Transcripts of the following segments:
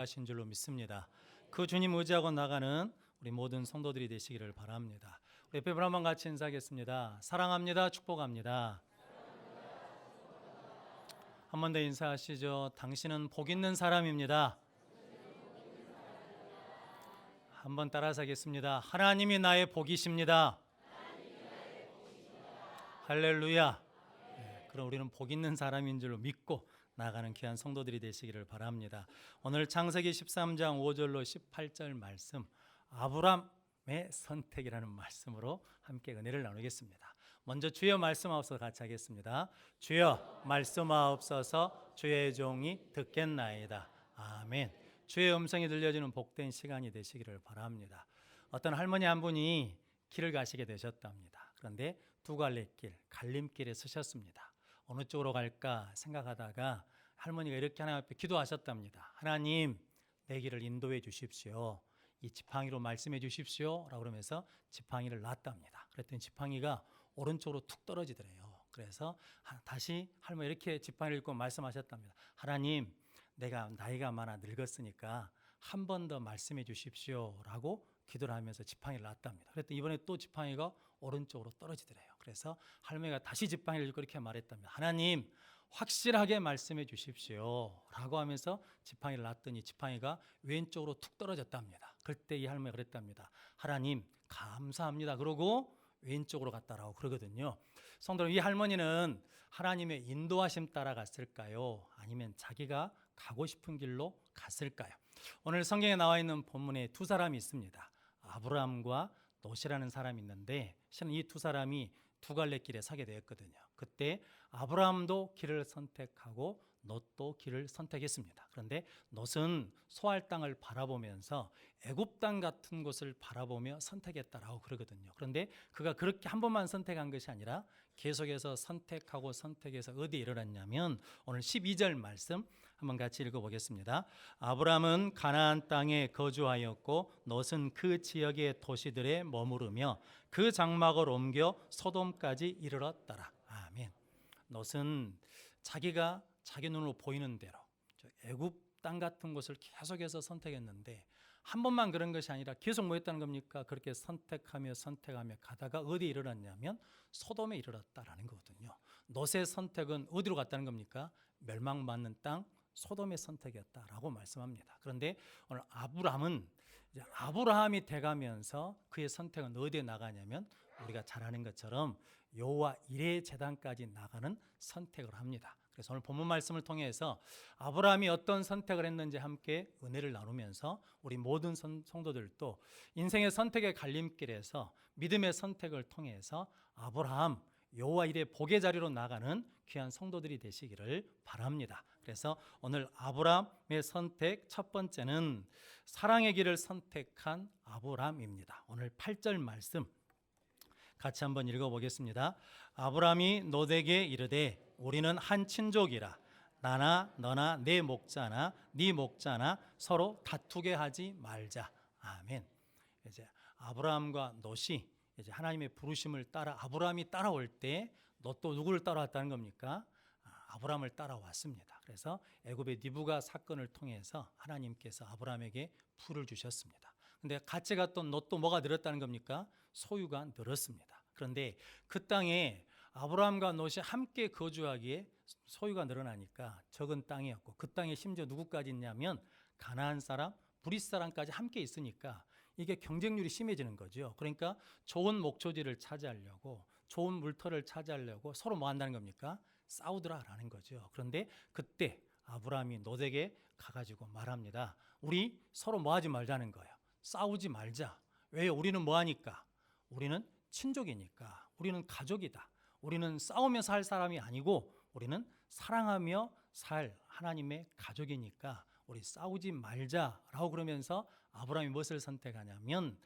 하신 줄로 믿습니다. 그 주님 의지하고 나가는 우리 모든 성도들이 되시기를 바랍니다. 우리 옆에 한번 같이 인사하겠습니다. 사랑합니다. 축복합니다. 한 번 더 인사하시죠. 당신은 복 있는 사람입니다. 한번 따라서 하겠습니다. 하나님이 나의 복이십니다. 할렐루야. 그럼 우리는 복 있는 사람인 줄로 믿고 나가는 귀한 성도들이 되시기를 바랍니다. 오늘 창세기 13장 5절로 18절 말씀, 아브람의 선택이라는 말씀으로 함께 은혜를 나누겠습니다. 먼저 주여 말씀하옵소서 같이 하겠습니다. 주여 말씀하옵소서, 주의 종이 듣겠나이다. 아멘. 주의 음성이 들려지는 복된 시간이 되시기를 바랍니다. 어떤 할머니 한 분이 길을 가시게 되셨답니다. 그런데 두 갈래 길, 갈림길에 서셨습니다. 어느 쪽으로 갈까 생각하다가 할머니가 이렇게 하나님 앞에 기도하셨답니다. 하나님, 내 길을 인도해 주십시오. 이 지팡이로 말씀해 주십시오. 라고 그러면서 지팡이를 놨답니다. 그랬더니 지팡이가 오른쪽으로 툭 떨어지더래요. 그래서 다시 할머니 이렇게 지팡이를 읽고 말씀하셨답니다. 하나님, 내가 나이가 많아 늙었으니까 한 번 더 말씀해 주십시오. 라고 기도를 하면서 지팡이를 놨답니다. 그랬더니 이번에 또 지팡이가 오른쪽으로 떨어지더래요. 그래서 할머니가 다시 지팡이를 읽고 이렇게 말했답니다. 하나님, 확실하게 말씀해 주십시오. 라고 하면서 지팡이를 놨더니 지팡이가 왼쪽으로 툭 떨어졌답니다. 그때 이 할머니가 그랬답니다. 하나님, 감사합니다. 그러고 왼쪽으로 갔다라고 그러거든요. 성도님, 이 할머니는 하나님의 인도하심 따라 갔을까요? 아니면 자기가 가고 싶은 길로 갔을까요? 오늘 성경에 나와 있는 본문에 두 사람이 있습니다. 아브라함과 롯이라는 사람이 있는데 실은 이 두 사람이 두 갈래 길에 서게 되었거든요. 그때 아브라함도 길을 선택하고 롯도 길을 선택했습니다. 그런데 롯은 소알 땅을 바라보면서 애굽 땅 같은 곳을 바라보며 선택했다라고 그러거든요. 그런데 그가 그렇게 한 번만 선택한 것이 아니라 계속해서 선택하고 선택해서 어디에 이르렀냐면 오늘 12절 말씀 한번 같이 읽어보겠습니다. 아브라함은 가나안 땅에 거주하였고 롯은 그 지역의 도시들에 머무르며 그 장막을 옮겨 소돔까지 이르렀더라. 아멘. 롯은 자기가 자기 눈으로 보이는 대로 애굽 땅 같은 곳을 계속해서 선택했는데 한 번만 그런 것이 아니라 계속 뭐 했다는 겁니까? 그렇게 선택하며 가다가 어디에 이르렀냐면 소돔에 이르렀다라는 거거든요. 롯의 선택은 어디로 갔다는 겁니까? 멸망받는 땅 소돔의 선택이었다라고 말씀합니다. 그런데 오늘 아브라함이 돼가면서 그의 선택은 어디에 나가냐면 우리가 잘 아는 것처럼 여호와 이레 제단까지 나가는 선택을 합니다. 그래서 오늘 본문 말씀을 통해서 아브라함이 어떤 선택을 했는지 함께 은혜를 나누면서 우리 모든 성도들도 인생의 선택의 갈림길에서 믿음의 선택을 통해서 아브라함 여호와 이레 복의 자리로 나가는 귀한 성도들이 되시기를 바랍니다. 그래서 오늘 아브라함의 선택 첫 번째는 사랑의 길을 선택한 아브라함입니다. 오늘 8절 말씀 같이 한번 읽어보겠습니다. 아브라함이 롯에게 이르되 우리는 한 친족이라 나나 너나 내 목자나 네 목자나 서로 다투게 하지 말자. 아멘. 이제 아브라함과 롯이 이제 하나님의 부르심을 따라 아브라함이 따라올 때 롯도 누구를 따라왔다는 겁니까? 아브라함을 따라왔습니다. 그래서 애굽의 니브가 사건을 통해서 하나님께서 아브라함에게 풀을 주셨습니다. 근데 같이 갔던 롯도 뭐가 늘었다는 겁니까? 소유가 늘었습니다. 그런데 그 땅에 아브라함과 롯이 함께 거주하기에 소유가 늘어나니까 적은 땅이었고 그 땅에 심지어 누구까지 있냐면 가나안 사람, 브릿 사람까지 함께 있으니까 이게 경쟁률이 심해지는 거죠. 그러니까 좋은 목초지를 차지하려고 좋은 물터를 차지하려고 서로 뭐 한다는 겁니까? 싸우더라라는 거죠. 그런데 그때 아브라함이 롯에게 가가지고 말합니다. 우리 서로 뭐 하지 말자는 거예요. 싸우지 말자. 왜요? 우리는 뭐 하니까? 우리는 친족이니까. 우리는 가족이다. 우리는 싸우며 살 사람이 아니고 우리는 사랑하며 살 하나님의 가족이니까 우리 싸우지 말자라고 그러면서 아브라함이 무엇을 선택하냐면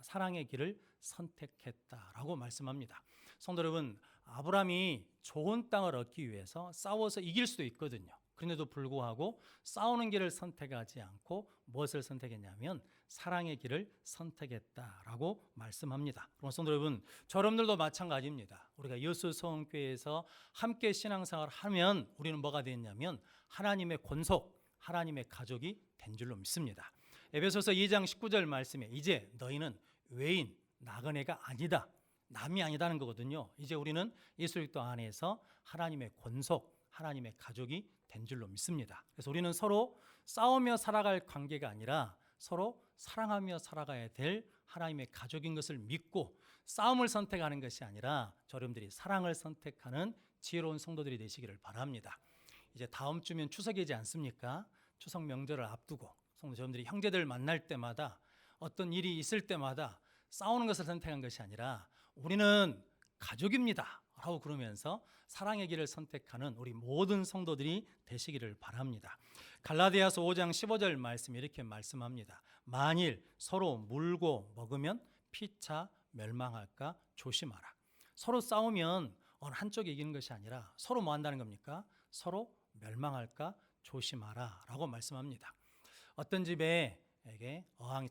사랑의 길을 선택했다라고 말씀합니다. 성도 여러분, 아브라함이 좋은 땅을 얻기 위해서 싸워서 이길 수도 있거든요. 그런데도 불구하고 싸우는 길을 선택하지 않고 무엇을 선택했냐면 사랑의 길을 선택했다라고 말씀합니다. 그럼 성도 여러분, 여러분들도 마찬가지입니다. 우리가 여수서원교회에서 함께 신앙생활을 하면 우리는 뭐가 되었냐면 하나님의 권속, 하나님의 가족이 된 줄로 믿습니다. 에베소서 2장 19절 말씀에 이제 너희는 외인, 나그네가 아니다. 남이 아니다는 거거든요. 이제 우리는 예수 그리스도 안에서 하나님의 권속, 하나님의 가족이 된 줄로 믿습니다. 그래서 우리는 서로 싸우며 살아갈 관계가 아니라 서로 사랑하며 살아가야 될 하나님의 가족인 것을 믿고 싸움을 선택하는 것이 아니라 여러분들이 사랑을 선택하는 지혜로운 성도들이 되시기를 바랍니다. 이제 다음 주면 추석이지 않습니까? 추석 명절을 앞두고 여러분들이 형제들 만날 때마다 어떤 일이 있을 때마다 싸우는 것을 선택한 것이 아니라 우리는 가족입니다 라고 그러면서 사랑의 길을 선택하는 우리 모든 성도들이 되시기를 바랍니다. 갈라디아서 5장 15절 말씀이 이렇게 말씀합니다. 만일 서로 물고 먹으면 피차 멸망할까 조심하라. 서로 싸우면 어느 한쪽이 이기는 것이 아니라 서로 뭐 한다는 겁니까? 서로 멸망할까 조심하라 라고 말씀합니다. 어떤 집에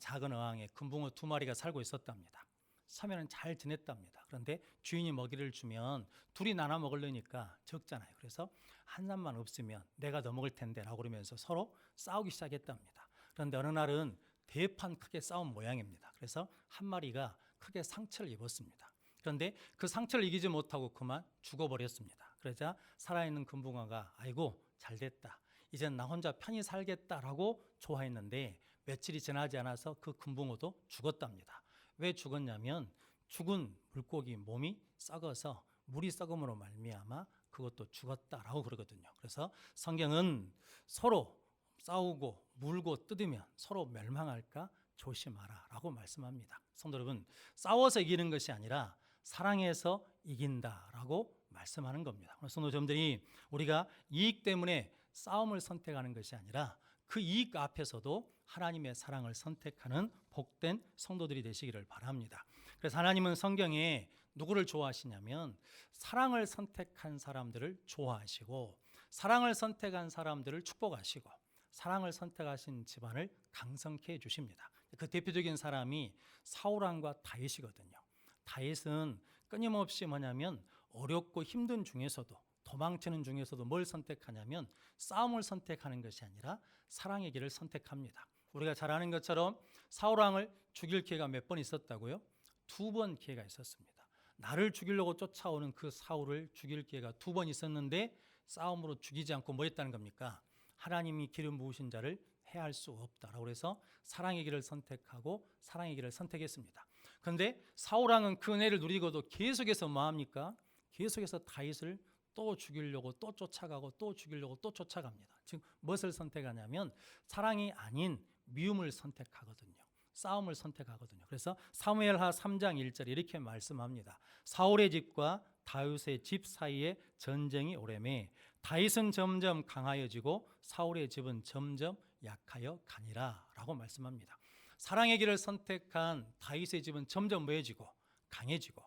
작은 어항에 금붕어 2마리가 살고 있었답니다. 처음에는 잘 지냈답니다. 그런데 주인이 먹이를 주면 둘이 나눠 먹으려니까 적잖아요. 그래서 한 놈만 없으면 내가 더 먹을 텐데 라고 그러면서 서로 싸우기 시작했답니다. 그런데 어느 날은 대판 크게 싸운 모양입니다. 그래서 한 마리가 크게 상처를 입었습니다. 그런데 그 상처를 이기지 못하고 그만 죽어버렸습니다. 그러자 살아있는 금붕어가 아이고 잘됐다. 이젠 나 혼자 편히 살겠다라고 좋아했는데 며칠이 지나지 않아서 그 금붕어도 죽었답니다. 왜 죽었냐면 죽은 물고기 몸이 썩어서 물이 썩음으로 말미암아 그것도 죽었다라고 그러거든요. 그래서 성경은 서로 싸우고 물고 뜯으면 서로 멸망할까 조심하라라고 말씀합니다. 성도 여러분, 싸워서 이기는 것이 아니라 사랑해서 이긴다라고 말씀하는 겁니다. 성도 여러분들이 우리가 이익 때문에 싸움을 선택하는 것이 아니라 그 이익 앞에서도 하나님의 사랑을 선택하는 복된 성도들이 되시기를 바랍니다. 그래서 하나님은 성경에 누구를 좋아하시냐면 사랑을 선택한 사람들을 좋아하시고 사랑을 선택한 사람들을 축복하시고 사랑을 선택하신 집안을 강성케 해주십니다. 그 대표적인 사람이 사울왕과 다윗이거든요. 다윗은 끊임없이 뭐냐면 어렵고 힘든 중에서도 도망치는 중에서도 뭘 선택하냐면 싸움을 선택하는 것이 아니라 사랑의 길을 선택합니다. 우리가 잘 아는 것처럼 사울왕을 죽일 기회가 몇 번 있었다고요? 2번 기회가 있었습니다. 나를 죽이려고 쫓아오는 그 사울을 죽일 기회가 2번 있었는데 싸움으로 죽이지 않고 뭐 했다는 겁니까? 하나님이 기름 부으신 자를 해할 수 없다라고 해서 사랑의 길을 선택하고 사랑의 길을 선택했습니다. 그런데 사울왕은 그 은혜를 누리고도 계속해서 뭐 합니까? 계속해서 다윗을 또 죽이려고 또 쫓아가고 또 죽이려고 또 쫓아갑니다. 지금 무엇을 선택하냐면 사랑이 아닌 미움을 선택하거든요. 싸움을 선택하거든요. 그래서 사무엘하 3장 1절에 이렇게 말씀합니다. 사울의 집과 다윗의 집 사이에 전쟁이 오래매 다윗은 점점 강하여지고 사울의 집은 점점 약하여 가니라 라고 말씀합니다. 사랑의 길을 선택한 다윗의 집은 점점 뭐해지고 강해지고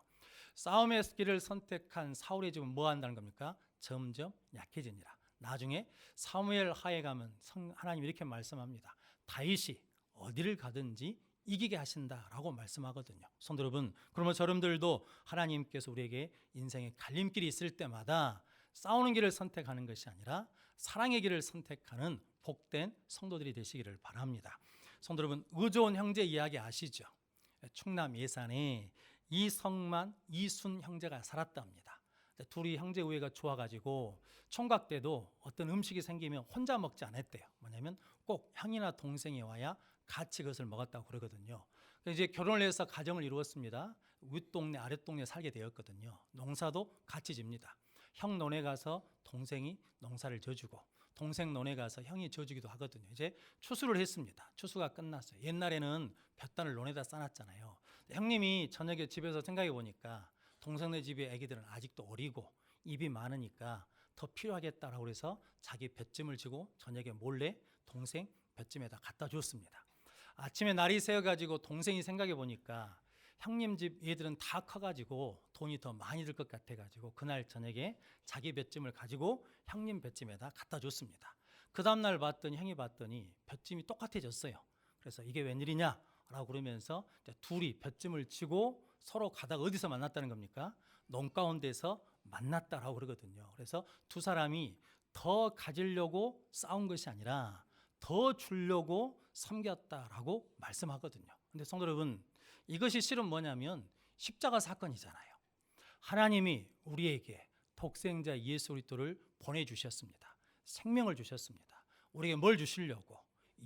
싸움의 길을 선택한 사울의 집은 뭐 한다는 겁니까? 점점 약해지니라. 나중에 사무엘 하에 가면 하나님 이렇게 말씀합니다. 다윗이 어디를 가든지 이기게 하신다라고 말씀하거든요. 성도 여러분, 그러면 여러분들도 하나님께서 우리에게 인생의 갈림길이 있을 때마다 싸우는 길을 선택하는 것이 아니라 사랑의 길을 선택하는 복된 성도들이 되시기를 바랍니다. 성도 여러분, 의좋은 형제 이야기 아시죠? 충남 예산에 이성만, 이순 형제가 살았답니다. 둘이 형제 우애가 좋아가지고 총각 때도 어떤 음식이 생기면 혼자 먹지 않았대요. 뭐냐면 꼭 형이나 동생이 와야 같이 그것을 먹었다고 그러거든요. 이제 결혼을 해서 가정을 이루었습니다. 윗동네 아랫동네 살게 되었거든요. 농사도 같이 집니다. 형 논에 가서 동생이 농사를 져주고 동생 논에 가서 형이 져주기도 하거든요. 이제 추수를 했습니다. 추수가 끝났어요. 옛날에는 볕단을 논에다 싸놨잖아요. 형님이 저녁에 집에서 생각해 보니까 동생네 집에 아기들은 아직도 어리고 입이 많으니까 더 필요하겠다라고 해서 자기 볏짐을 지고 저녁에 몰래 동생 볏짐에다 갖다 줬습니다. 아침에 날이 새어가지고 동생이 생각해 보니까 형님 집 애들은 다 커가지고 돈이 더 많이 들 것 같아가지고 그날 저녁에 자기 볏짐을 가지고 형님 볏짐에다 갖다 줬습니다. 그 다음날 봤더니 형이 봤더니 볏짐이 똑같아졌어요. 그래서 이게 웬일이냐라고 그러면서 둘이 볏짐을 지고 서로 가다가 어디서 만났다는 겁니까? 논가운데서 만났다라고 그러거든요. 그래서 두 사람이 더 가지려고 싸운 것이 아니라 더 주려고 섬겼다라고 말씀하거든요. 근데 성도 여러분, 이것이 실은 뭐냐면 십자가 사건이잖아요. 하나님이 우리에게 독생자 예수 그리스도를 보내주셨습니다. 생명을 주셨습니다. 우리에게 뭘 주시려고?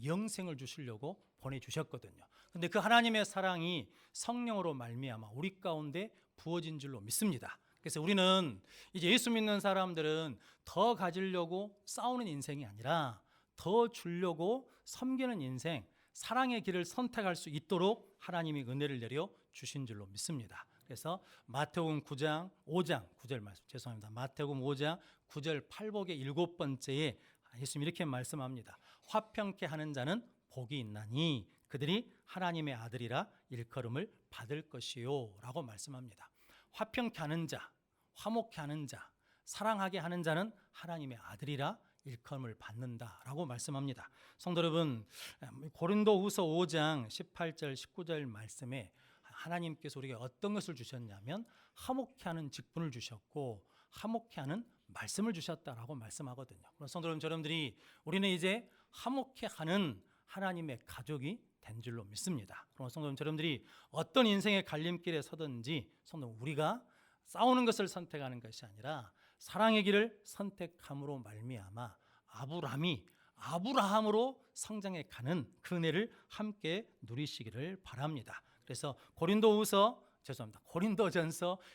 영생을 주시려고 보내주셨거든요. 근데 그 하나님의 사랑이 성령으로 말미암아 우리 가운데 부어진 줄로 믿습니다. 그래서 우리는 이제 예수 믿는 사람들은 더 가지려고 싸우는 인생이 아니라 더 주려고 섬기는 인생, 사랑의 길을 선택할 수 있도록 하나님이 은혜를 내려 주신 줄로 믿습니다. 그래서 마태복음 9장 5장 9절 말씀, 죄송합니다. 마태복음 5장 9절 팔복의 7번째에 예수님이 이렇게 말씀합니다. 화평케 하는 자는 복이 있나니 그들이 하나님의 아들이라 일컬음을 받을 것이요 라고 말씀합니다. 화평케 하는 자, 화목케 하는 자, 사랑하게 하는 자는 하나님의 아들이라 일컬음을 받는다라고 말씀합니다. 성도 여러분, 고린도후서 5장 18절 19절 말씀에 하나님께서 우리에게 어떤 것을 주셨냐면 화목케 하는 직분을 주셨고 화목케 하는 말씀을 주셨다라고 말씀하거든요. 그래서 성도 여러분, 여러분들이 우리는 이제 화목케 하는 하나님의 가족이 된 줄로 믿습니다. 그럼 성도 여러분들이 어떤 인생의 갈림길에 서든지 성도 우리가 싸우는 것을 선택하는 것이 아니라 사랑의 길을 선택함으로 말미암아 아브라함으로 성장해 가는 그 은혜를 함께 누리시기를 바랍니다. 그래서 고린도전서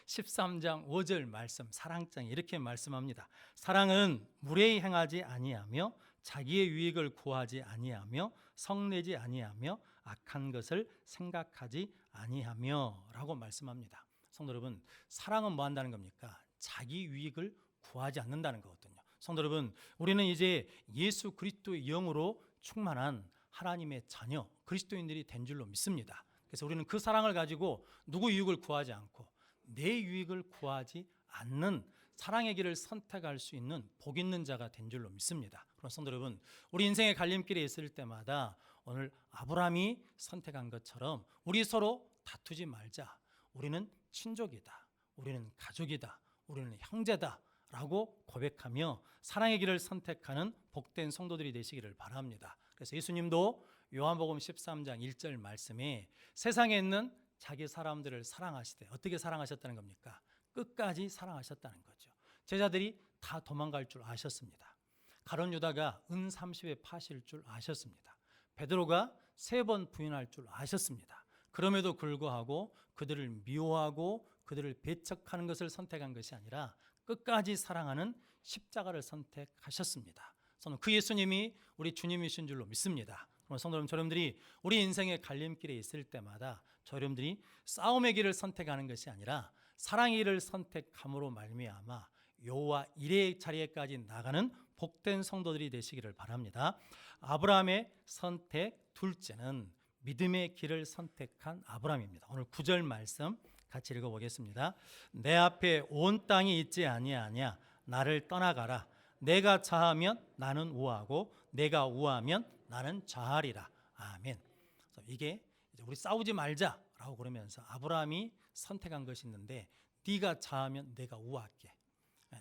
13장 5절 말씀, 사랑장에 이렇게 말씀합니다. 사랑은 무례히 행하지 아니하며 자기의 유익을 구하지 아니하며 성내지 아니하며 악한 것을 생각하지 아니하며 라고 말씀합니다. 성도 여러분, 사랑은 뭐 한다는 겁니까? 자기 유익을 구하지 않는다는 거거든요. 성도 여러분, 우리는 이제 예수 그리스도의 영으로 충만한 하나님의 자녀, 그리스도인들이 된 줄로 믿습니다. 그래서 우리는 그 사랑을 가지고 누구 유익을 구하지 않고 내 유익을 구하지 않는 사랑의 길을 선택할 수 있는 복 있는 자가 된 줄로 믿습니다. 그럼 성도 여러분, 우리 인생의 갈림길에 있을 때마다 오늘 아브라함이 선택한 것처럼 우리 서로 다투지 말자. 우리는 친족이다. 우리는 가족이다. 우리는 형제다. 라고 고백하며 사랑의 길을 선택하는 복된 성도들이 되시기를 바랍니다. 그래서 예수님도 요한복음 13장 1절 말씀에 세상에 있는 자기 사람들을 사랑하시되 어떻게 사랑하셨다는 겁니까? 끝까지 사랑하셨다는 거죠. 제자들이 다 도망갈 줄 아셨습니다. 가룟 유다가 은 30에 파실 줄 아셨습니다. 베드로가 3번 부인할 줄 아셨습니다. 그럼에도 불구하고 그들을 미워하고 그들을 배척하는 것을 선택한 것이 아니라 끝까지 사랑하는 십자가를 선택하셨습니다. 저는 그 예수님이 우리 주님이신 줄로 믿습니다. 그럼 성도 여러분, 여러분들이 우리 인생의 갈림길에 있을 때마다 여러분들이 싸움의 길을 선택하는 것이 아니라 사랑의 길을 선택함으로 말미암아 여호와 일의 자리에까지 나가는 복된 성도들이 되시기를 바랍니다. 아브라함의 선택 둘째는 믿음의 길을 선택한 아브라함입니다. 오늘 9절 말씀 같이 읽어보겠습니다. 내 앞에 온 땅이 있지 아니하냐 나를 떠나가라. 내가 좌하면 나는 우하고 내가 우하면 나는 좌하리라. 아멘. 이게 우리 싸우지 말자라고 그러면서 아브라함이 선택한 것이 있는데 네가 좌하면 내가 우할게.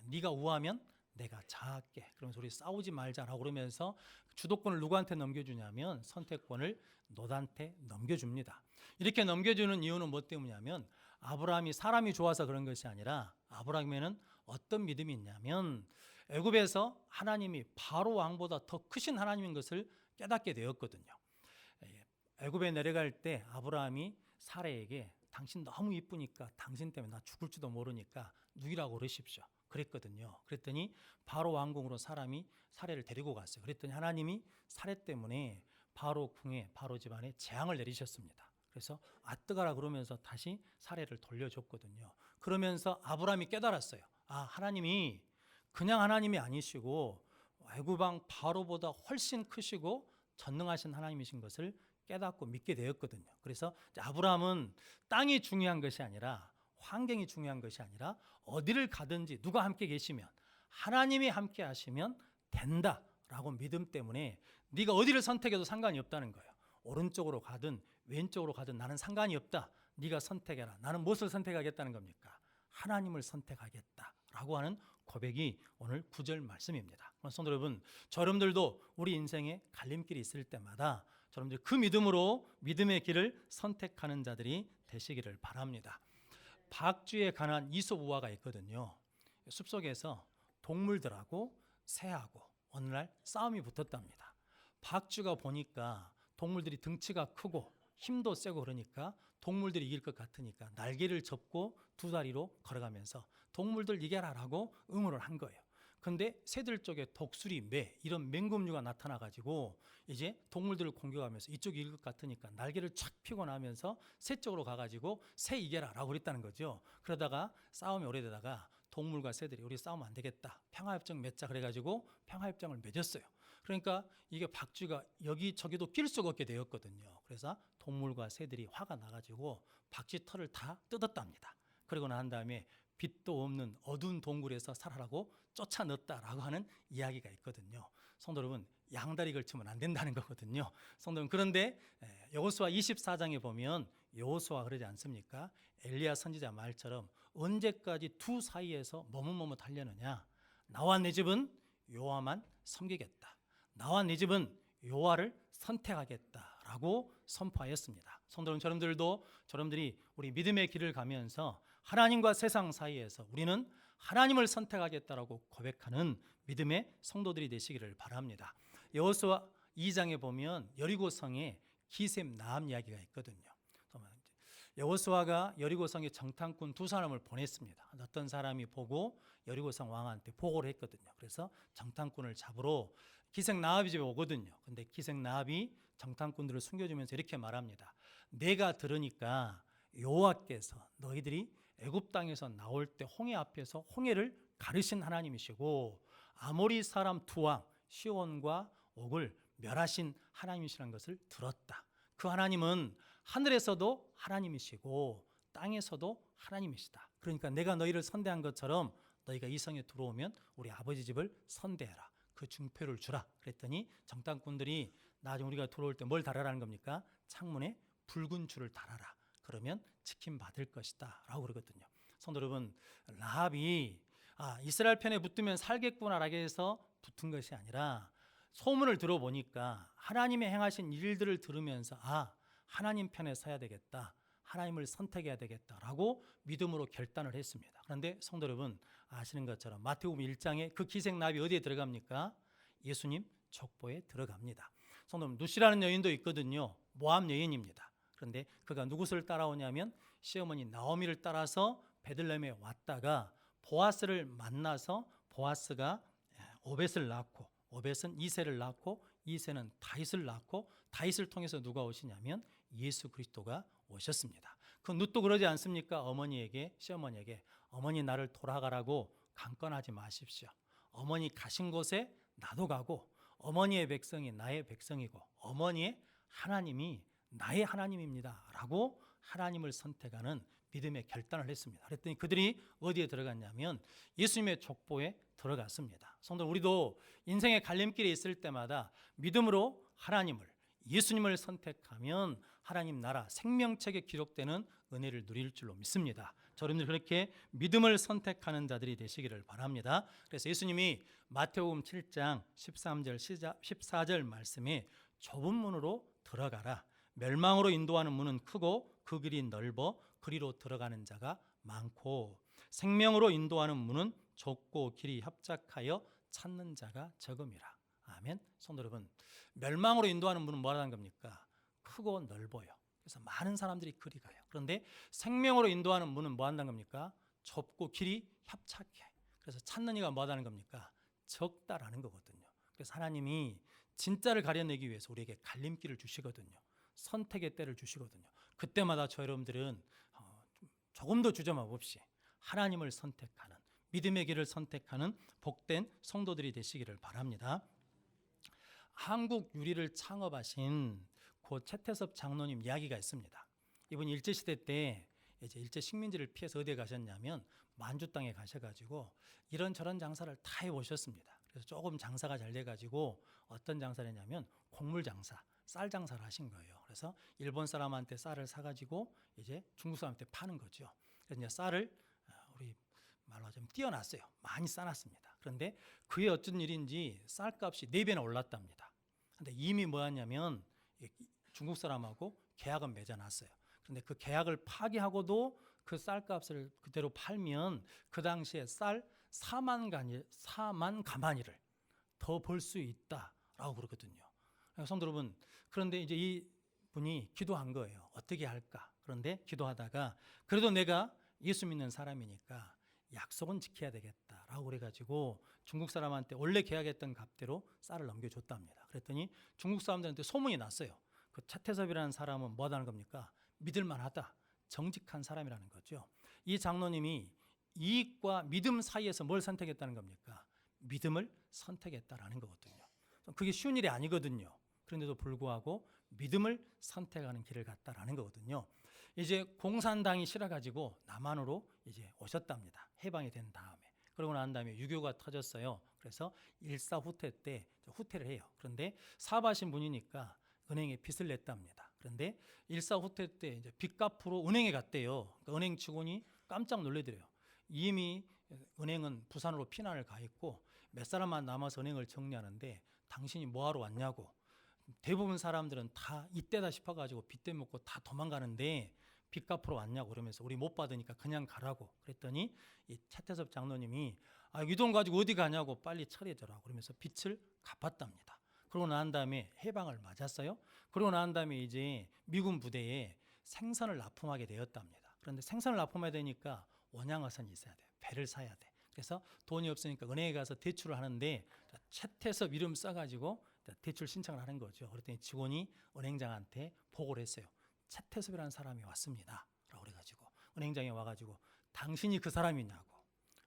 네가 우하면 내가 좌할게. 그러면서 우리 싸우지 말자라고 그러면서 주도권을 누구한테 넘겨주냐면 선택권을 롯한테 넘겨줍니다. 이렇게 넘겨주는 이유는 뭐 때문이냐면 아브라함이 사람이 좋아서 그런 것이 아니라 아브라함에는 어떤 믿음이 있냐면 애굽에서 하나님이 바로 왕보다 더 크신 하나님인 것을 깨닫게 되었거든요. 애굽에 내려갈 때 아브라함이 사레에게 당신 너무 이쁘니까 당신 때문에 나 죽을지도 모르니까 누이라고 그러십시오. 그랬거든요. 그랬더니 바로 왕궁으로 사람이 사레를 데리고 갔어요. 그랬더니 하나님이 사레 때문에 바로 궁에 바로 집안에 재앙을 내리셨습니다. 그래서 뜨거라 그러면서 다시 사레를 돌려줬거든요. 그러면서 아브라함이 깨달았어요. 하나님이 그냥 하나님이 아니시고 애굽 왕 바로보다 훨씬 크시고 전능하신 하나님이신 것을 깨닫고 믿게 되었거든요. 그래서 아브라함은 땅이 중요한 것이 아니라 환경이 중요한 것이 아니라 어디를 가든지 누가 함께 계시면 하나님이 함께 하시면 된다라고 믿음 때문에 네가 어디를 선택해도 상관이 없다는 거예요. 오른쪽으로 가든 왼쪽으로 가든 나는 상관이 없다. 네가 선택해라. 나는 무엇을 선택하겠다는 겁니까? 하나님을 선택하겠다라고 하는 고백이 오늘 9절 말씀입니다. 성도 여러분, 여러분들도 우리 인생에 갈림길이 있을 때마다 여러분들 그 믿음으로 믿음의 길을 선택하는 자들이 되시기를 바랍니다. 박쥐에 관한 이솝 우화가 있거든요. 숲속에서 동물들하고 새하고 어느 날 싸움이 붙었답니다. 박쥐가 보니까 동물들이 등치가 크고 힘도 세고 그러니까 동물들이 이길 것 같으니까 날개를 접고 두 다리로 걸어가면서 동물들 이겨라라고 응원을 한 거예요. 근데 새들 쪽에 독수리, 매 이런 맹금류가 나타나가지고 이제 동물들을 공격하면서 이쪽이 이길 것 같으니까 날개를 쫙 펴고 나면서 새 쪽으로 가가지고 새 이겨라라고 그랬다는 거죠. 그러다가 싸움이 오래되다가 동물과 새들이 우리 싸우면 안 되겠다, 평화협정 맺자 그래가지고 평화협정을 맺었어요. 그러니까 이게 박쥐가 여기저기도 낄 수가 없게 되었거든요. 그래서 동물과 새들이 화가 나가지고 박쥐 털을 다 뜯었답니다. 그러고 난 다음에 빛도 없는 어두운 동굴에서 살아라고 쫓아넣었다라고 하는 이야기가 있거든요. 성도 여러분, 양다리 걸치면 안 된다는 거거든요. 성도 여러분, 그런데 여호수아 24장에 보면 여호수아 그러지 않습니까? 엘리야 선지자 말처럼 언제까지 두 사이에서 머뭇머뭇하려느냐. 나와 내 집은 여호와만 섬기겠다. 나와 내 집은 여호와를 선택하겠다라고 선포하였습니다. 성도 여러분, 여러분들이 우리 믿음의 길을 가면서 하나님과 세상 사이에서 우리는 하나님을 선택하겠다라고 고백하는 믿음의 성도들이 되시기를 바랍니다. 여호수아 2장에 보면 여리고성에 기셈 나암 이야기가 있거든요. 여호수아가 여리고성에 정탐꾼 두 사람을 보냈습니다. 어떤 사람이 보고 여리고성 왕한테 보고를 했거든요. 그래서 정탐꾼을 잡으러 기생 나압이 집에 오거든요. 근데 기생 나압이 정탐꾼들을 숨겨주면서 이렇게 말합니다. 내가 들으니까 여호와께서 너희들이 애굽 땅에서 나올 때 홍해 앞에서 홍해를 가르신 하나님이시고 아모리 사람 두 왕 시온과 옥을 멸하신 하나님이시라는 것을 들었다. 그 하나님은 하늘에서도 하나님이시고 땅에서도 하나님이시다. 그러니까 내가 너희를 선대한 것처럼 너희가 이 성에 들어오면 우리 아버지 집을 선대해라. 그 증표를 주라. 그랬더니 정탐꾼들이 나중에 우리가 들어올 때 뭘 달아라는 겁니까? 창문에 붉은 줄을 달아라. 그러면 지킴 받을 것이다 라고 그러거든요. 성도 여러분, 라합이 이스라엘 편에 붙으면 살겠구나라고 해서 붙은 것이 아니라 소문을 들어보니까 하나님의 행하신 일들을 들으면서 하나님 편에 서야 되겠다, 하나님을 선택해야 되겠다라고 믿음으로 결단을 했습니다. 그런데 성도 여러분, 아시는 것처럼 마태복음 1장에 그 기생나비 어디에 들어갑니까? 예수님 족보에 들어갑니다. 성도 여러분, 누시라는 여인도 있거든요. 모압 여인입니다. 그런데 그가 누구를 따라오냐면 시어머니 나오미를 따라서 베들레헴에 왔다가 보아스를 만나서 보아스가 오벳을 낳고 오벳은 이새를 낳고 이새는 다윗을 낳고 다윗을 통해서 누가 오시냐면 예수 그리스도가 오셨습니다. 그 룻도 그러지 않습니까? 어머니에게, 시어머니에게 어머니 나를 돌아가라고 강권하지 마십시오. 어머니 가신 곳에 나도 가고 어머니의 백성이 나의 백성이고 어머니의 하나님이 나의 하나님입니다 라고 하나님을 선택하는 믿음의 결단을 했습니다. 그랬더니 그들이 어디에 들어갔냐면 예수님의 족보에 들어갔습니다. 성도, 우리도 인생의 갈림길에 있을 때마다 믿음으로 하나님을, 예수님을 선택하면 하나님 나라 생명책에 기록되는 은혜를 누릴 줄로 믿습니다. 여러분들 그렇게 믿음을 선택하는 자들이 되시기를 바랍니다. 그래서 예수님이 마태복음 7장 13절 14절 말씀에 좁은 문으로 들어가라. 멸망으로 인도하는 문은 크고 그 길이 넓어 그리로 들어가는 자가 많고 생명으로 인도하는 문은 좁고 길이 협착하여 찾는 자가 적음이라. 아멘. 성도 여러분, 멸망으로 인도하는 문은 뭐라는 겁니까? 크고 넓어요. 그래서 많은 사람들이 그리 가요. 그런데 생명으로 인도하는 문은 뭐 한다는 겁니까? 좁고 길이 협착해. 그래서 찾는 이가 뭐 하다는 겁니까? 적다라는 거거든요. 그래서 하나님이 진짜를 가려내기 위해서 우리에게 갈림길을 주시거든요. 선택의 때를 주시거든요. 그때마다 저 여러분들은 조금도 주저함 없이 하나님을 선택하는, 믿음의 길을 선택하는 복된 성도들이 되시기를 바랍니다. 한국 유리를 창업하신 고 최태섭 장로님 이야기가 있습니다. 이분이 일제시대 때 이제 일제 식민지를 피해서 어디에 가셨냐면 만주 땅에 가셔가지고 이런저런 장사를 다 해보셨습니다. 그래서 조금 장사가 잘 돼가지고 어떤 장사를 했냐면 곡물 장사, 쌀 장사를 하신 거예요. 그래서 일본 사람한테 쌀을 사가지고 이제 중국 사람한테 파는 거죠. 그래서 이제 쌀을 우리 말로 하자면 뛰어났어요. 많이 쌓았습니다. 그런데 그게 어쩐 일인지 쌀값이 4배나 올랐답니다. 근데 이미 뭐였냐면 중국 사람하고 계약은 맺어놨어요. 그런데 그 계약을 파기하고도 그 쌀값을 그대로 팔면 그 당시에 쌀 4만 가마니를 더 벌 수 있다라고 그러거든요. 성도 여러분, 그런데 이제 이 분이 기도한 거예요. 어떻게 할까? 그런데 기도하다가 그래도 내가 예수 믿는 사람이니까 약속은 지켜야 되겠다라고 그래가지고 중국 사람한테 원래 계약했던 값대로 쌀을 넘겨줬답니다. 그랬더니 중국 사람들한테 소문이 났어요. 그 차태섭이라는 사람은 뭐하다는 겁니까? 믿을만하다, 정직한 사람이라는 거죠. 이 장로님이 이익과 믿음 사이에서 뭘 선택했다는 겁니까? 믿음을 선택했다라는 거거든요. 그게 쉬운 일이 아니거든요. 그런데도 불구하고 믿음을 선택하는 길을 갔다라는 거거든요. 이제 공산당이 싫어가지고 남한으로 이제 오셨답니다. 해방이 된 다음에. 그러고 난 다음에 유교가 터졌어요. 그래서 일사후퇴 때 후퇴를 해요. 그런데 사업하신 분이니까 은행에 빚을 냈답니다. 그런데 일사후퇴 때 이제 빚 갚으러 은행에 갔대요. 그러니까 은행 직원이 깜짝 놀래더래요. 이미 은행은 부산으로 피난을 가 있고 몇 사람만 남아서 은행을 정리하는데 당신이 뭐하러 왔냐고. 대부분 사람들은 다 이때다 싶어가지고 빚대 먹고 다 도망가는데 빚 갚으러 왔냐고 그러면서 우리 못 받으니까 그냥 가라고 그랬더니 이 차태섭 장로님이 이 돈 가지고 어디 가냐고 빨리 처리해줘라고 그러면서 빚을 갚았답니다. 그러고 난 다음에 해방을 맞았어요. 그러고 난 다음에 이제 미군 부대에 생선을 납품하게 되었답니다. 그런데 생선을 납품해야 되니까 원양어선이 있어야 돼. 배를 사야 돼. 그래서 돈이 없으니까 은행에 가서 대출을 하는데 차태섭 이름 써가지고 대출 신청을 하는 거죠. 그랬더니 직원이 은행장한테 보고를 했어요. 차태섭이라는 사람이 왔습니다. 라고 그래가지고 은행장에 와가지고 당신이 그 사람이냐고,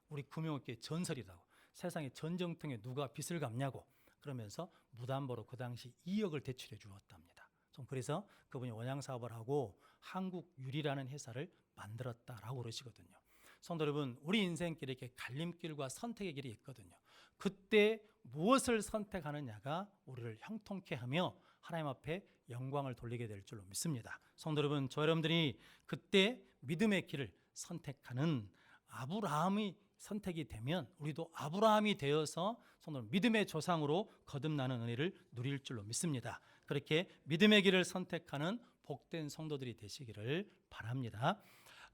우리 금융업계 전설이라고, 세상에 전쟁통에 누가 빚을 갚냐고 그러면서 무담보로 그 당시 2억을 대출해 주었답니다. 그래서 그분이 원양사업을 하고 한국유리라는 회사를 만들었다라고 그러시거든요. 성도 여러분, 우리 인생길에 이렇게 갈림길과 선택의 길이 있거든요. 그때 무엇을 선택하느냐가 우리를 형통케 하며 하나님 앞에 영광을 돌리게 될 줄로 믿습니다. 성도 여러분, 저 여러분들이 그때 믿음의 길을 선택하는 아브라함이 선택이 되면 우리도 아브라함이 되어서 성도 여러분, 믿음의 조상으로 거듭나는 은혜를 누릴 줄로 믿습니다. 그렇게 믿음의 길을 선택하는 복된 성도들이 되시기를 바랍니다.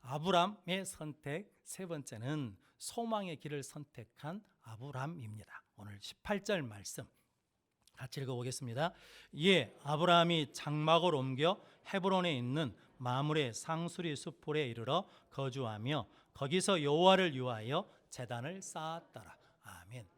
아브람의 선택 세 번째는 소망의 길을 선택한 아브람입니다. 오늘 18절 말씀 같이 읽어보겠습니다. 예, 아브라함이 장막을 옮겨 헤브론에 있는 마므레 상수리 수풀에 이르러 거주하며 거기서 여호와를 위하여 제단을 쌓았더라. 아멘.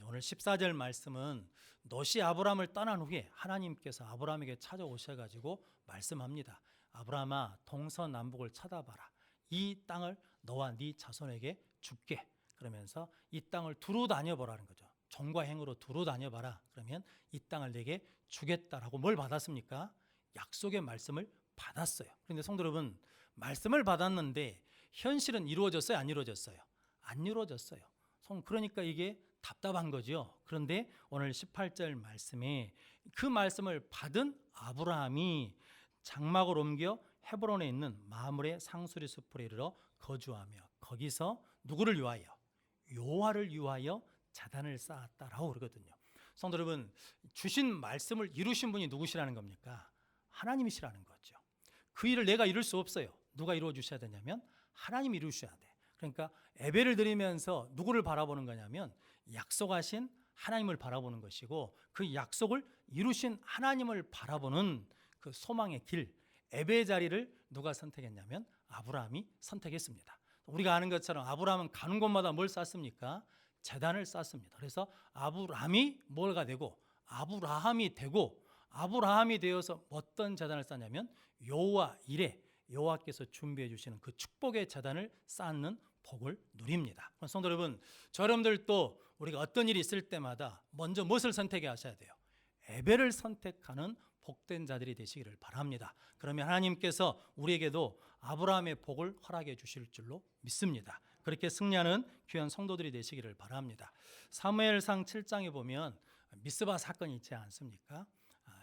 오늘 14절 말씀은 롯이 아브라함을 떠난 후에 하나님께서 아브라함에게 찾아오셔가지고 말씀합니다. 아브라함아, 동서남북을 쳐다봐라. 이 땅을 너와 네 자손에게 줄게. 그러면서 이 땅을 두루 다녀보라는 거죠. 종과 행으로 두루 다녀봐라. 그러면 이 땅을 내게 주겠다라고 뭘 받았습니까? 약속의 말씀을 받았어요. 그런데 성도 여러분, 말씀을 받았는데 현실은 이루어졌어요? 안 이루어졌어요? 안 이루어졌어요. 그러니까 이게 답답한 거죠. 그런데 오늘 18절 말씀에 그 말씀을 받은 아브라함이 장막을 옮겨 헤브론에 있는 마므레 상수리 숲에 이르러 거주하며 거기서 누구를 위하여? 여호와를 위하여 제단을 쌓았다라고 그러거든요. 성도 여러분, 주신 말씀을 이루신 분이 누구시라는 겁니까? 하나님이시라는 거죠. 그 일을 내가 이룰 수 없어요. 누가 이루어 주셔야 되냐면 하나님이 이루셔야 돼. 그러니까 예배를 드리면서 누구를 바라보는 거냐면 약속하신 하나님을 바라보는 것이고 그 약속을 이루신 하나님을 바라보는 그 소망의 길, 예배 자리를 누가 선택했냐면 아브라함이 선택했습니다. 우리가 아는 것처럼 아브라함은 가는 곳마다 뭘 쌓습니까? 제단을 쌓습니다. 그래서 아브라함이 뭐가 되고 아브라함이 되고 아브라함이 되어서 어떤 제단을 쌓냐면 여호와 이레, 여호와께서 준비해 주시는 그 축복의 제단을 쌓는 복을 누립니다. 성도 여러분, 저 여러분들도 우리가 어떤 일이 있을 때마다 먼저 무엇을 선택해야 하셔야 돼요? 예배를 선택하는 복된 자들이 되시기를 바랍니다. 그러면 하나님께서 우리에게도 아브라함의 복을 허락해 주실 줄로 믿습니다. 그렇게 승리하는 귀한 성도들이 되시기를 바랍니다. 사무엘상 7장에 보면 미스바 사건이 있지 않습니까?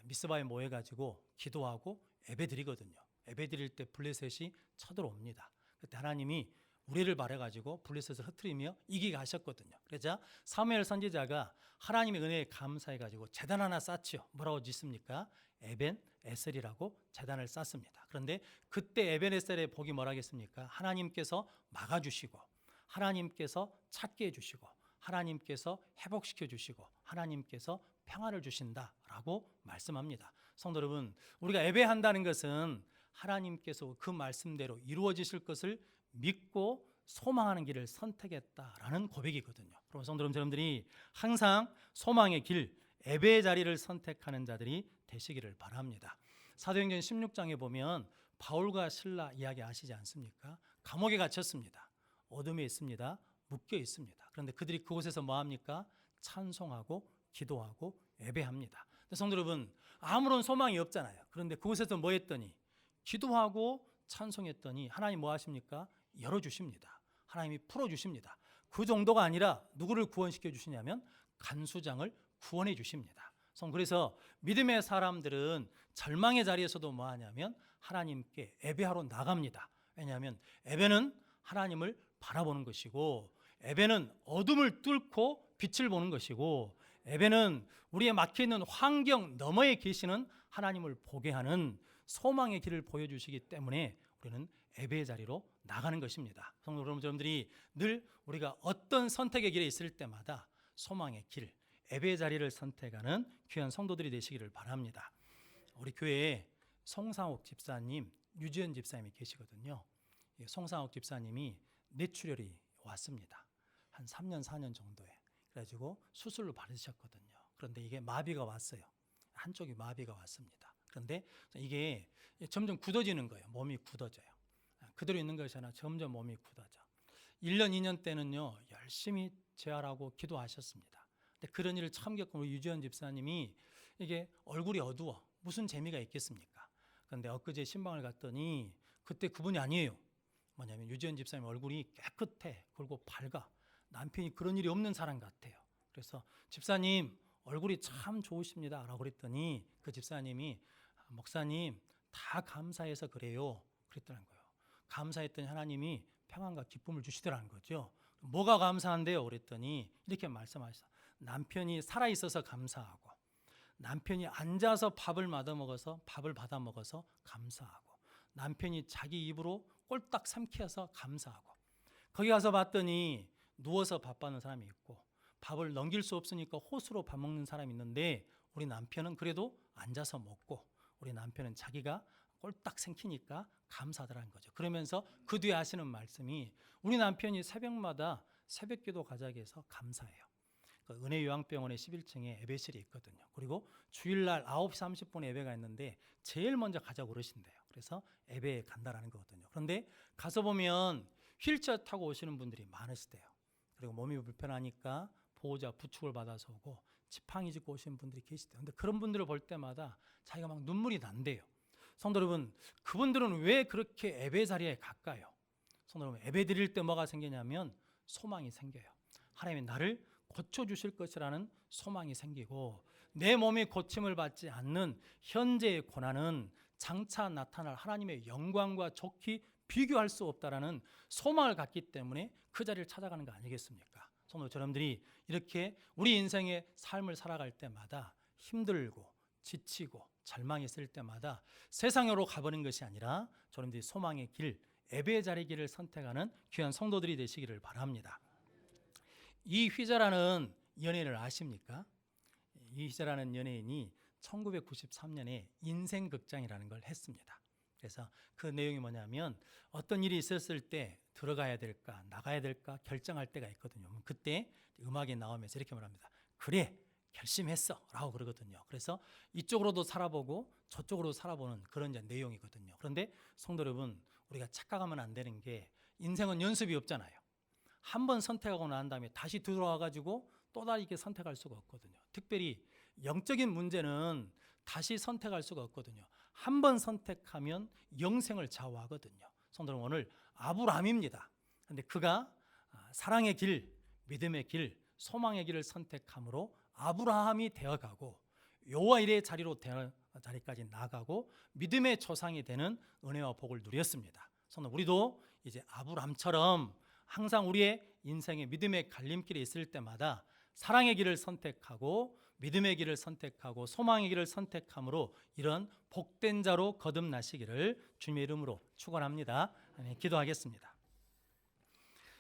미스바에 모여가지고 기도하고 예배드리거든요. 예배드릴 때 블레셋이 쳐들어옵니다. 그때 하나님이 우리를 바래가지고 블레셋을 흩트리며 이기게 하셨거든요. 그러자 사무엘 선지자가 하나님의 은혜에 감사해가지고 제단 하나 쌓지요. 뭐라고 짓습니까? 에벤 에셀이라고 제단을 쌓습니다. 그런데 그때 에벤 에셀의 복이 뭐라겠습니까? 하나님께서 막아주시고, 하나님께서 찾게 해주시고, 하나님께서 회복시켜 주시고, 하나님께서 평안을 주신다라고 말씀합니다. 성도 여러분, 우리가 예배한다는 것은 하나님께서 그 말씀대로 이루어지실 것을 믿고 소망하는 길을 선택했다라는 고백이거든요. 그럼 성도 여러분들이 항상 소망의 길, 예배의 자리를 선택하는 자들이 되시기를 바랍니다. 사도행전 16장에 보면 바울과 실라 이야기 아시지 않습니까? 감옥에 갇혔습니다. 어둠에 있습니다. 묶여 있습니다. 그런데 그들이 그곳에서 뭐합니까? 찬송하고 기도하고 예배합니다. 성도 여러분, 아무런 소망이 없잖아요. 그런데 그곳에서 뭐 했더니 기도하고 찬송했더니 하나님 뭐 하십니까? 열어주십니다. 하나님이 풀어주십니다. 그 정도가 아니라 누구를 구원시켜 주시냐면 간수장을 구원해 주십니다. 그래서 믿음의 사람들은 절망의 자리에서도 뭐 하냐면 하나님께 예배하러 나갑니다. 왜냐하면 예배는 하나님을 바라보는 것이고, 예배는 어둠을 뚫고 빛을 보는 것이고, 예배는 우리의 막혀있는 환경 너머에 계시는 하나님을 보게 하는 소망의 길을 보여주시기 때문에 우리는 예배의 자리로 나가는 것입니다. 성도 여러분들이 늘 우리가 어떤 선택의 길에 있을 때마다 소망의 길, 예배의 자리를 선택하는 귀한 성도들이 되시기를 바랍니다. 우리 교회에 송상옥 집사님, 유지연 집사님이 계시거든요. 송상옥 집사님이 뇌출혈이 왔습니다. 한 3년, 4년 정도에. 그래가지고 수술로 받으셨거든요. 그런데 이게 마비가 왔어요. 한쪽이 마비가 왔습니다. 그런데 이게 점점 굳어지는 거예요. 몸이 굳어져요. 그대로 있는 것이 아니라 점점 몸이 굳어져. 1년, 2년 때는요, 열심히 재활하고 기도하셨습니다. 근데 그런 일을 처음 겪은 우리 유지연 집사님이 이게 얼굴이 어두워. 무슨 재미가 있겠습니까? 그런데 엊그제 신방을 갔더니 그때 그분이 아니에요. 뭐냐면 유지연 집사님 얼굴이 깨끗해. 그리고 밝아. 남편이 그런 일이 없는 사람 같아요. 그래서 집사님 얼굴이 참 좋으십니다 라고 그랬더니 그 집사님이 목사님 다 감사해서 그래요. 그랬더라는 거예요. 감사했더니 하나님이 평안과 기쁨을 주시더라는 거죠. 뭐가 감사한데요? 그랬더니 이렇게 말씀하셨어요. 남편이 살아있어서 감사하고, 남편이 앉아서 밥을 받아 먹어서 감사하고, 남편이 자기 입으로 꼴딱 삼켜서 감사하고, 거기 가서 봤더니 누워서 밥 받는 사람이 있고, 밥을 넘길 수 없으니까 호수로 밥 먹는 사람이 있는데 우리 남편은 그래도 앉아서 먹고, 우리 남편은 자기가 꼴딱 생기니까 감사하더라는 거죠. 그러면서 그 뒤에 하시는 말씀이 우리 남편이 새벽마다 새벽기도 가자고 해서 감사해요. 그 은혜요양병원의 11층에 예배실이 있거든요. 그리고 주일날 9시 30분에 예배가 있는데 제일 먼저 가자고 그러신대요. 그래서 예배에 간다라는 거거든요. 그런데 가서 보면 휠체어 타고 오시는 분들이 많으시대요. 그리고 몸이 불편하니까 보호자 부축을 받아서 오고 지팡이 짚고 오시는 분들이 계시대요. 그런데 그런 분들을 볼 때마다 자기가 막 눈물이 난대요. 성도 여러분, 그분들은 왜 그렇게 예배 자리에 갈까요? 성도 여러분, 예배 드릴 때 뭐가 생기냐면 소망이 생겨요. 하나님이 나를 고쳐주실 것이라는 소망이 생기고, 내 몸이 고침을 받지 않는 현재의 고난은 장차 나타날 하나님의 영광과 좋게 비교할 수 없다라는 소망을 갖기 때문에 그 자리를 찾아가는 거 아니겠습니까? 성도 여러분들이 이렇게 우리 인생의 삶을 살아갈 때마다 힘들고 지치고 절망이 있을 때마다 세상으로 가버린 것이 아니라 여러분들이 소망의 길, 예배의 자리 길을 선택하는 귀한 성도들이 되시기를 바랍니다. 이휘자라는 연예인을 아십니까? 이휘자라는 연예인이 1993년에 인생극장이라는 걸 했습니다. 그래서 그 내용이 뭐냐면 어떤 일이 있었을 때 들어가야 될까 나가야 될까 결정할 때가 있거든요. 그때 음악이 나오면서 이렇게 말합니다. 그래, 결심했어 라고 그러거든요. 그래서 이쪽으로도 살아보고 저쪽으로 살아보는 그런 이제 내용이거든요. 그런데 성도 여러분, 우리가 착각하면 안 되는 게 인생은 연습이 없잖아요. 한 번 선택하고 난 다음에 다시 들어와가지고 또 다르게 선택할 수가 없거든요. 특별히 영적인 문제는 다시 선택할 수가 없거든요. 한 번 선택하면 영생을 좌우하거든요. 성도 여러분, 오늘 아브라함입니다. 그런데 그가 사랑의 길, 믿음의 길, 소망의 길을 선택함으로 아브라함이 되어가고 여호와 일의 자리까지 나가고 믿음의 조상이 되는 은혜와 복을 누렸습니다. 성도 우리도 이제 아브람처럼 항상 우리의 인생의 믿음의 갈림길에 있을 때마다 사랑의 길을 선택하고 믿음의 길을 선택하고 소망의 길을 선택함으로 이런 복된 자로 거듭나시기를 주님의 이름으로 축원합니다. 기도하겠습니다.